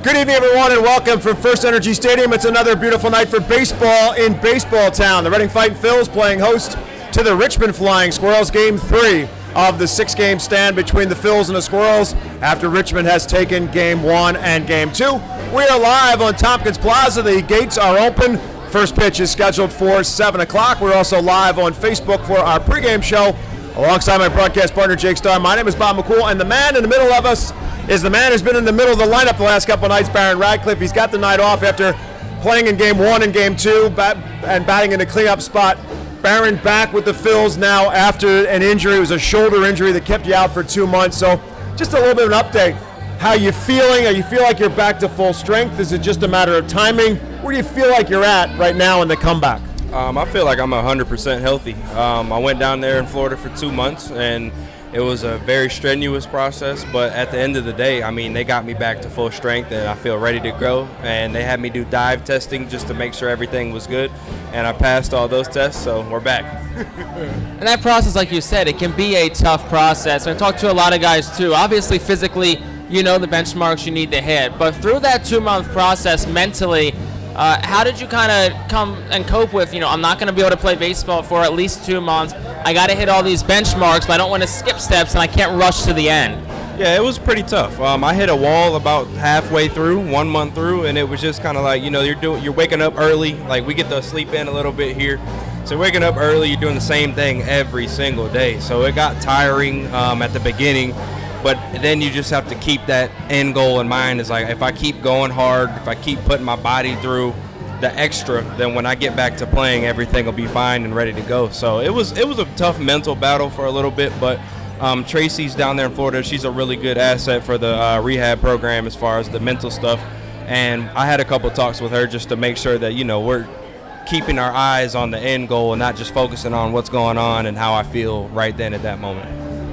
Good evening, everyone, and welcome from First Energy Stadium. It's another beautiful night for baseball in Baseball Town. The Reading Fightin Phils playing host to the Richmond Flying Squirrels, Game 3 of the 6-game stand between the Phils and the Squirrels after Richmond has taken Game 1 and Game 2. We are live on Tompkins Plaza. The gates are open. First pitch is scheduled for 7 o'clock. We're also live on Facebook for our pregame show alongside my broadcast partner, Jake Starr. My name is Bob McCool, and the man in the middle of us is the man who's been in the middle of the lineup the last couple of nights, Baron Radcliff. He's got the night off after playing in Game 1 and Game 2 and batting in the cleanup spot. Baron back with the Phils now after an injury. It was a shoulder injury that kept you out for 2 months. So just a little bit of an update. How you feeling? You feel like you're back to full strength? Is it just a matter of timing? Where do you feel like you're at right now in the comeback? I feel like I'm 100% healthy. I went down there in Florida for 2 months, and it was a very strenuous process, but at the end of the day, I mean, they got me back to full strength, and I feel ready to go. And they had me do dive testing just to make sure everything was good, and I passed all those tests, so we're back. And that process, like you said, it can be a tough process. I talked to a lot of guys, too. Obviously, physically, you know the benchmarks you need to hit. But through that 2-month process, mentally, how did you kind of come and cope with, I'm not going to be able to play baseball for at least 2 months. I got to hit all these benchmarks, but I don't want to skip steps, and I can't rush to the end. Yeah, it was pretty tough. I hit a wall about halfway through, 1 month through, and it was just kind of like, you're waking up early. Like, we get to sleep in a little bit here. So waking up early, you're doing the same thing every single day. So it got tiring at the beginning. But then you just have to keep that end goal in mind. It's like, if I keep going hard, if I keep putting my body through the extra, then when I get back to playing, everything will be fine and ready to go. So it was a tough mental battle for a little bit, but Tracy's down there in Florida. She's a really good asset for the rehab program as far as the mental stuff. And I had a couple talks with her just to make sure that, we're keeping our eyes on the end goal and not just focusing on what's going on and how I feel right then at that moment.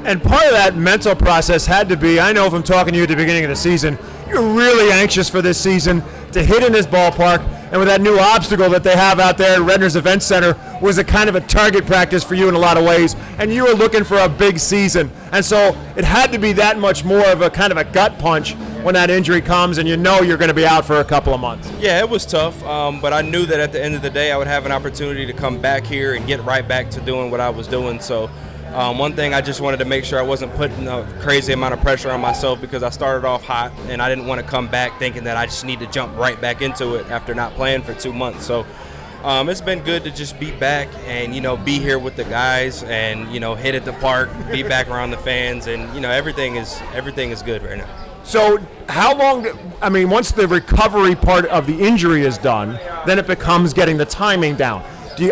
And part of that mental process had to be, I know from talking to you at the beginning of the season, you're really anxious for this season to hit in this ballpark, and with that new obstacle that they have out there at Redner's Event Center was a kind of a target practice for you in a lot of ways, and you were looking for a big season. And so it had to be that much more of a kind of a gut punch when that injury comes and you're going to be out for a couple of months. Yeah, it was tough, but I knew that at the end of the day I would have an opportunity to come back here and get right back to doing what I was doing. So one thing I just wanted to make sure I wasn't putting a crazy amount of pressure on myself because I started off hot and I didn't want to come back thinking that I just need to jump right back into it after not playing for 2 months. So it's been good to just be back and, be here with the guys and, hit at the park, be back around the fans, and, everything is good right now. So how long, once the recovery part of the injury is done, then it becomes getting the timing down.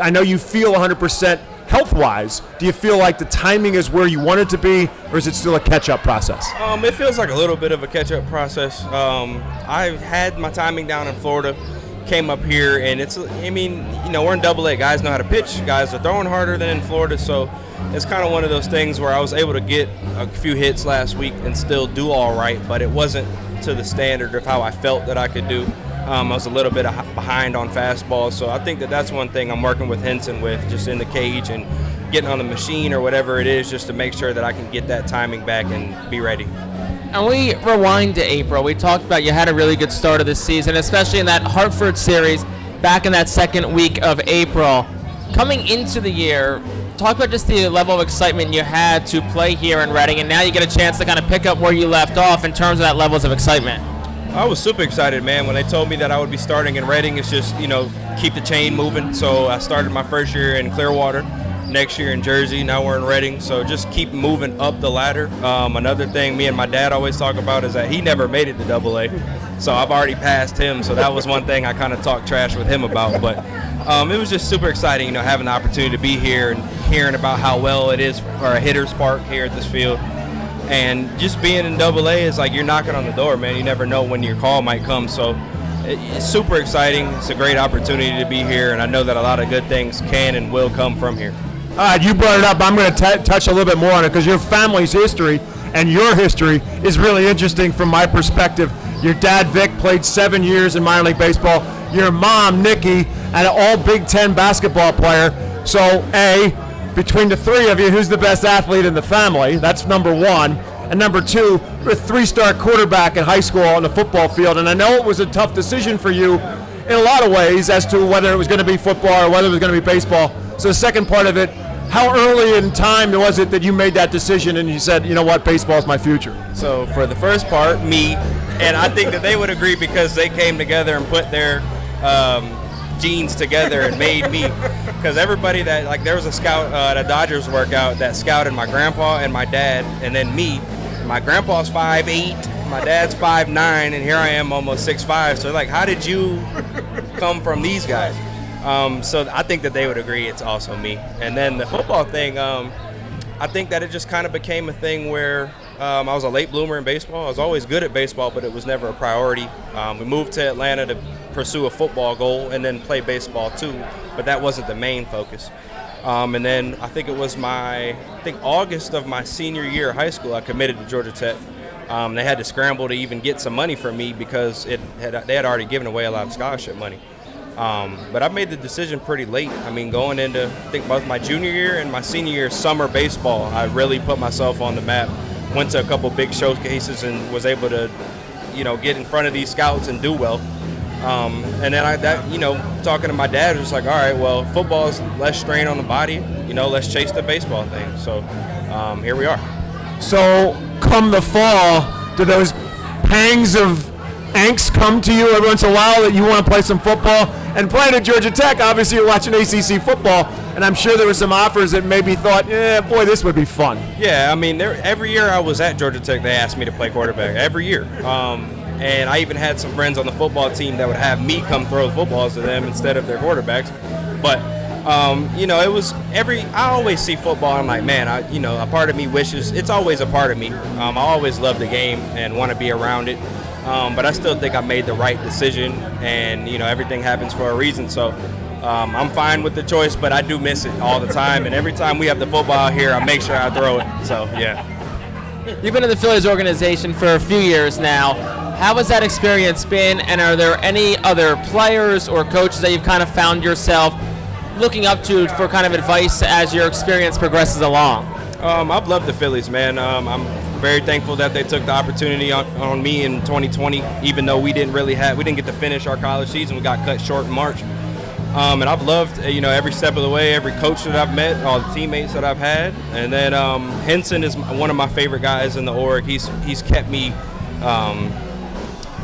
I know you feel 100% health-wise. Do you feel like the timing is where you want it to be, or is it still a catch-up process? It feels like a little bit of a catch-up process. I had my timing down in Florida, came up here, and we're in Double-A. Guys know how to pitch. Guys are throwing harder than in Florida, so it's kind of one of those things where I was able to get a few hits last week and still do all right, but it wasn't to the standard of how I felt that I could do. I was a little bit behind on fastballs, so I think that's one thing I'm working with Henson with, just in the cage and getting on the machine or whatever it is, just to make sure that I can get that timing back and be ready. And we rewind to April. We talked about you had a really good start of the season, especially in that Hartford series back in that second week of April. Coming into the year, talk about just the level of excitement you had to play here in Reading, and now you get a chance to kind of pick up where you left off in terms of that levels of excitement. I was super excited, man. When they told me that I would be starting in Reading, it's just, keep the chain moving. So I started my first year in Clearwater, next year in Jersey, now we're in Reading. So just keep moving up the ladder. Another thing me and my dad always talk about is that he never made it to Double-A. So I've already passed him. So that was one thing I kind of talked trash with him about. But it was just super exciting, having the opportunity to be here and hearing about how well it is for a hitter's park here at this field. And just being in Double-A is like you're knocking on the door, man. You never know when your call might come. So it's super exciting. It's a great opportunity to be here, and I know that a lot of good things can and will come from here. All right, you brought it up. I'm going to touch a little bit more on it because your family's history and your history is really interesting from my perspective. Your dad, Vic, played 7 years in minor league baseball. Your mom, Nikki, an all Big Ten basketball player. So, between the three of you, who's the best athlete in the family? That's number one. And number two, were a 3-star quarterback in high school on the football field, and I know it was a tough decision for you in a lot of ways as to whether it was going to be football or whether it was going to be baseball. So the second part of it, how early in time was it that you made that decision and you said, you know what, baseball is my future? So for the first part, me, and I think that they would agree because they came together and put their genes together and made me. Because everybody that, like, there was a scout at a Dodgers workout that scouted my grandpa and my dad, and then me. My grandpa's 5'8", my dad's 5'9", and here I am almost 6'5". So like, how did you come from these guys? So I think that they would agree it's also me. And then the football thing, I think that it just kind of became a thing where I was a late bloomer in baseball. I was always good at baseball, but it was never a priority. We moved to Atlanta to pursue a football goal and then play baseball too, but that wasn't the main focus. And then I think it was August of my senior year of high school, I committed to Georgia Tech. They had to scramble to even get some money from me because they had already given away a lot of scholarship money. But I made the decision pretty late. I mean, going into, I think, both my junior year and my senior year summer baseball, I really put myself on the map. Went to a couple big showcases and was able to, get in front of these scouts and do well. And then talking to my dad, it was like, all right, well, football is less strain on the body. Let's chase the baseball thing. So here we are. So come the fall, do those pangs of angst come to you every once in a while that you want to play some football? And playing at Georgia Tech, obviously you're watching ACC football, and I'm sure there were some offers that maybe thought, boy, this would be fun. Yeah, I mean, every year I was at Georgia Tech, they asked me to play quarterback, every year. And I even had some friends on the football team that would have me come throw footballs to them instead of their quarterbacks. But, it was I always see football, and I'm like, man, a part of me wishes, it's always a part of me. I always love the game and want to be around it. But I still think I made the right decision, and, everything happens for a reason. So I'm fine with the choice, but I do miss it all the time. And every time we have the football here, I make sure I throw it. So, yeah. You've been in the Phillies organization for a few years now. How has that experience been, and are there any other players or coaches that you've kind of found yourself looking up to for kind of advice as your experience progresses along? I've loved the Phillies, man. I'm very thankful that they took the opportunity on me in 2020, even though we didn't get to finish our college season. We got cut short in March. And I've loved, every step of the way, every coach that I've met, all the teammates that I've had. And then Henson is one of my favorite guys in the org. He's kept me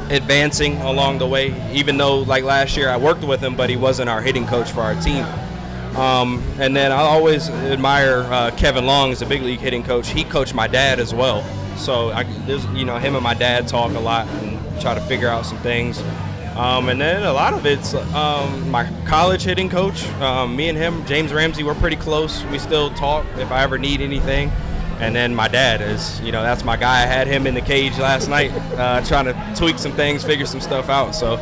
advancing along the way, even though, like, last year I worked with him, but he wasn't our hitting coach for our team. And then I always admire Kevin Long as a big league hitting coach. He coached my dad as well. So him and my dad talk a lot and try to figure out some things. And then a lot of it's my college hitting coach. Me and him, James Ramsey, we're pretty close. We still talk if I ever need anything. And then my dad is, that's my guy. I had him in the cage last night trying to tweak some things, figure some stuff out. So,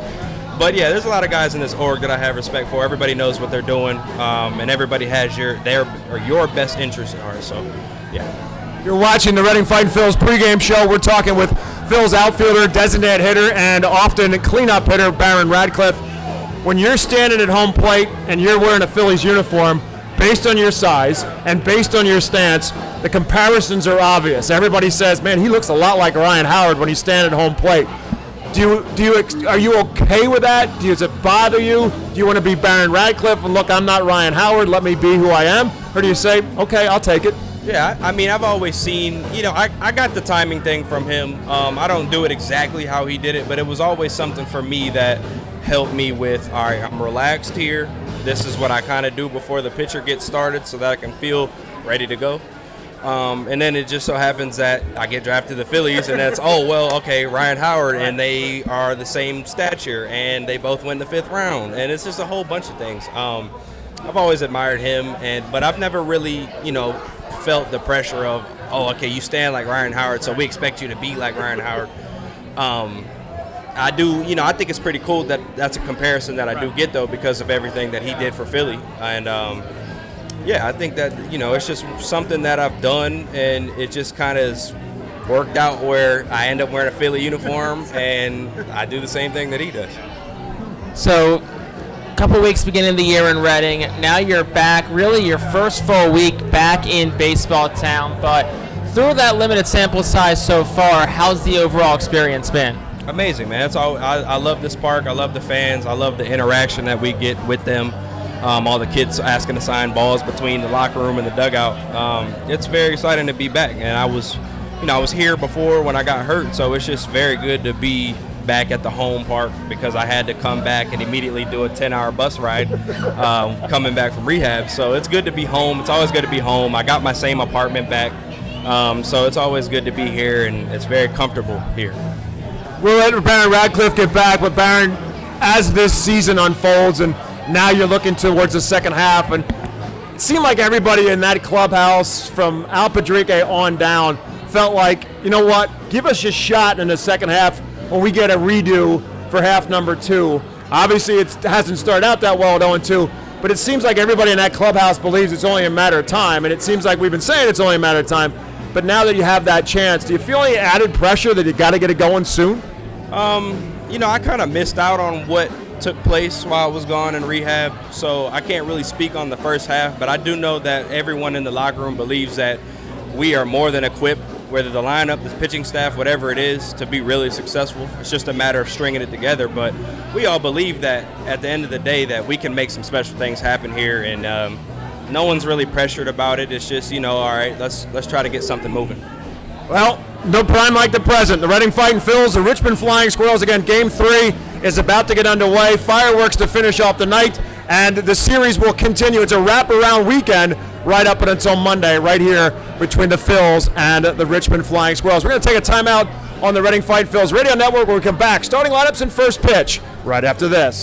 but yeah, there's a lot of guys in this org that I have respect for. Everybody knows what they're doing, and everybody has your best interest at heart. So, yeah. You're watching the Reading Fightin Phils pregame show. We're talking with Phil's outfielder, designated hitter, and often cleanup hitter, Baron Radcliff. When you're standing at home plate and you're wearing a Phillies uniform, based on your size and based on your stance, the comparisons are obvious. Everybody says, man, he looks a lot like Ryan Howard when he's standing at home plate. Are you okay with that? Does it bother you? Do you want to be Baron Radcliff and look, I'm not Ryan Howard, let me be who I am? Or do you say, okay, I'll take it? Yeah, I mean, I've always seen, I got the timing thing from him. I don't do it exactly how he did it, but it was always something for me that helped me with, all right, I'm relaxed here. This is what I kind of do before the pitcher gets started so that I can feel ready to go. And then it just so happens that I get drafted to the Phillies, and that's, Ryan Howard, and they are the same stature, and they both win the 5th round. And it's just a whole bunch of things. I've always admired him, but I've never really, felt the pressure of, you stand like Ryan Howard, so we expect you to be like Ryan Howard. I do, I think it's pretty cool that that's a comparison that I do get, though, because of everything that he did for Philly. And, I think that, it's just something that I've done, and it just kind of has worked out where I end up wearing a Philly uniform, and I do the same thing that he does. So, a couple weeks beginning of the year in Reading. Now you're back, really your first full week back in baseball town, but Through that limited sample size so far, how's the overall experience been? Amazing, man. That's all. I love this park. I love the fans. I love the interaction that we get with them. All the kids asking to sign balls between the locker room and the dugout. It's very exciting to be back. And I was here before when I got hurt, so it's just very good to be back at the home park because I had to come back and immediately do a 10-hour bus ride coming back from rehab. So it's good to be home. It's always good to be home. I got my same apartment back, so it's always good to be here, and it's very comfortable here. We'll let Baron Radcliff get back, but Baron, as this season unfolds and now you're looking towards the second half, and it seemed like everybody in that clubhouse from Al Padrique on down felt like, you know what, give us a shot in the second half when we get a redo for half number 2. Obviously, it hasn't started out that well at 0-2, but it seems like everybody in that clubhouse believes it's only a matter of time, and it seems like we've been saying it's only a matter of time. But now that you have that chance, do you feel any added pressure that you got to get it going soon? I kind of missed out on what took place while I was gone in rehab, so I can't really speak on the first half, but I do know that everyone in the locker room believes that we are more than equipped, whether the lineup, the pitching staff, whatever it is, to be really successful. It's just a matter of stringing it together, but we all believe that at the end of the day that we can make some special things happen here, and no one's really pressured about it. It's just, all right, let's try to get something moving. Well, no prime like the present. The Reading Fightin' Phils, the Richmond Flying Squirrels. Again, Game 3 is about to get underway. Fireworks to finish off the night, and the series will continue. It's a wraparound weekend right up until Monday, right here between the Phils and the Richmond Flying Squirrels. We're going to take a timeout on the Reading Fightin' Phils Radio Network when we come back. Starting lineups and first pitch right after this.